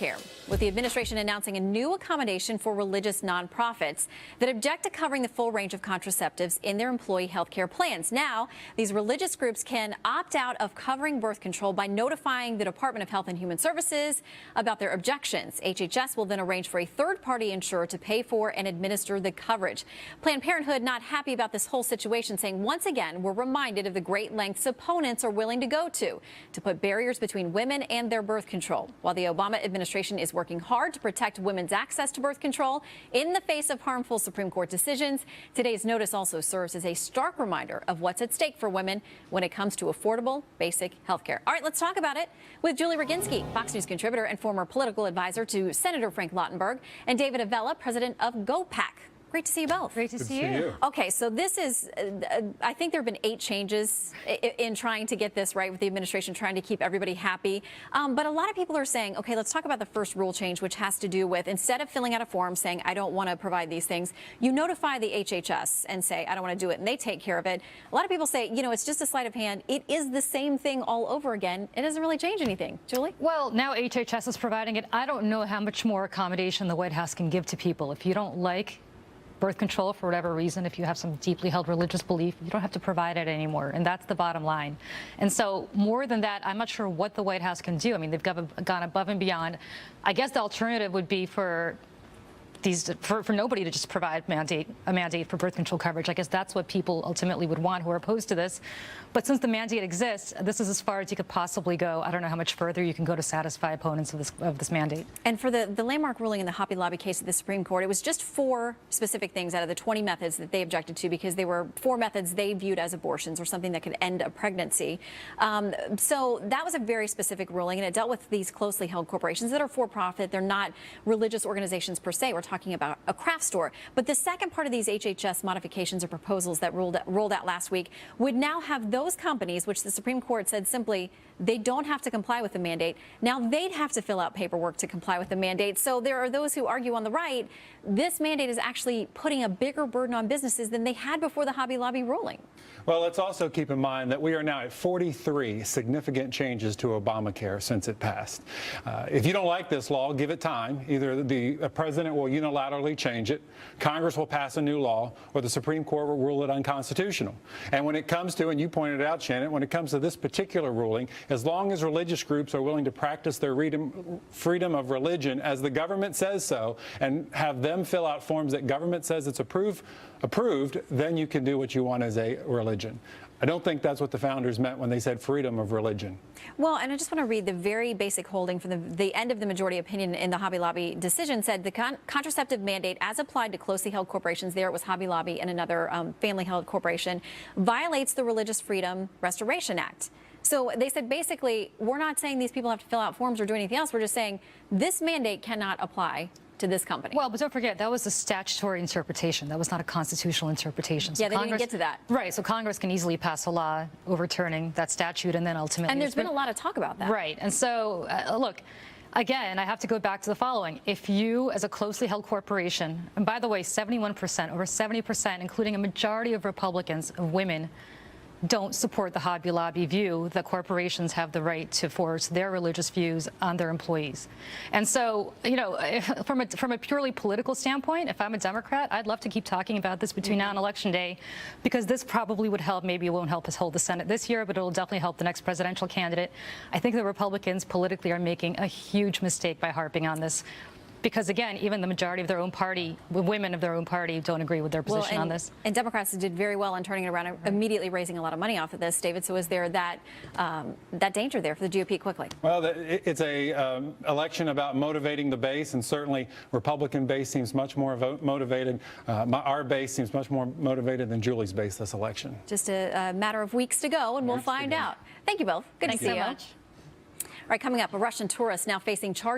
care, with the administration announcing a new accommodation for religious nonprofits that object to covering the full range of contraceptives in their employee health care plans. Now, these religious groups can opt out of covering birth control by notifying the Department of Health and Human Services about their objections. HHS will then arrange for a third-party insurer to pay for and administer the coverage. Planned Parenthood not happy about this whole situation, saying once again we're reminded of the great lengths opponents are willing to go to put barriers between women and their birth control. While the Obama administration is working hard to protect women's access to birth control in the face of harmful Supreme Court decisions, today's notice also serves as a stark reminder of what's at stake for women when it comes to affordable, basic health care. All right, let's talk about it with Julie Roginski, Fox News contributor and former political advisor to Senator Frank Lautenberg, and David Avella, president of GOPAC. Great to see you both. Great to see you. Okay, so this is, I think there have been 8 changes in trying to get this right, with the administration trying to keep everybody happy. But a lot of people are saying, okay, let's talk about the first rule change, which has to do with, instead of filling out a form saying, I don't want to provide these things, you notify the HHS and say, I don't want to do it, and they take care of it. A lot of people say, you know, it's just a sleight of hand. It is the same thing all over again. It doesn't really change anything. Julie? Well, now HHS is providing it. I don't know how much more accommodation the White House can give to people. If you don't like birth control for whatever reason, if you have some deeply held religious belief, you don't have to provide it anymore. And that's the bottom line. And so more than that, I'm not sure what the White House can do. I mean, they've gone above and beyond. I guess the alternative would be for nobody to just provide a mandate for birth control coverage. I guess that's what people ultimately would want who are opposed to this. But since the mandate exists, this is as far as you could possibly go. I don't know how much further you can go to satisfy opponents of this mandate. And for the landmark ruling in the Hobby Lobby case at the Supreme Court, it was just 4 specific things out of the 20 methods that they objected to, because they were 4 methods they viewed as abortions or something that could end a pregnancy. So that was a very specific ruling, and it dealt with these closely held corporations that are for-profit. They're not religious organizations per se. We're talking about a craft store. But the second part of these HHS modifications or proposals that rolled out last week would now have those companies, which the Supreme Court said simply they don't have to comply with the mandate. Now they'd have to fill out paperwork to comply with the mandate. So there are those who argue on the right, this mandate is actually putting a bigger burden on businesses than they had before the Hobby Lobby ruling. Well, let's also keep in mind that we are now at 43 significant changes to Obamacare since it passed. If you don't like this law, give it time. Either the president will unilaterally change it, Congress will pass a new law, or the Supreme Court will rule it unconstitutional. And when it comes to, and you pointed out, Shannon, when it comes to this particular ruling, as long as religious groups are willing to practice their freedom of religion as the government says so, and have them fill out forms that government says it's approved, then you can do what you want as a religion. I don't think that's what the founders meant when they said freedom of religion. Well, and I just want to read the very basic holding from the end of the majority opinion in the Hobby Lobby decision. Said the contraceptive mandate as applied to closely held corporations, there it was Hobby Lobby and another family held corporation, violates the Religious Freedom Restoration Act. So they said, basically, we're not saying these people have to fill out forms or do anything else. We're just saying this mandate cannot apply to this company. Well, but don't forget, that was a statutory interpretation. That was not a constitutional interpretation. So yeah, they didn't get to that. Right, so Congress can easily pass a law overturning that statute, and then ultimately... And there's been a lot of talk about that. Right, and so, look, again, I have to go back to the following. If you, as a closely held corporation, and by the way, 71%, over 70%, including a majority of Republicans, of women, don't support the Hobby Lobby view that corporations have the right to force their religious views on their employees. And so, you know, from a purely political standpoint, if I'm a Democrat, I'd love to keep talking about this between now and Election Day, because this probably would help. Maybe it won't help us hold the Senate this year, but it'll definitely help the next presidential candidate. I think the Republicans politically are making a huge mistake by harping on this, because, again, even the majority of their own party, women of their own party, don't agree with their position on this. And Democrats did very well on turning it around, immediately raising a lot of money off of this, David. So is there that danger there for the GOP quickly? Well, it's a election about motivating the base, and certainly Republican base seems much more motivated. Our base seems much more motivated than Julie's base this election. Just a matter of weeks to go, and we'll find out. Thank you both. Good to see you. Thanks so much. All right, coming up, a Russian tourist now facing charges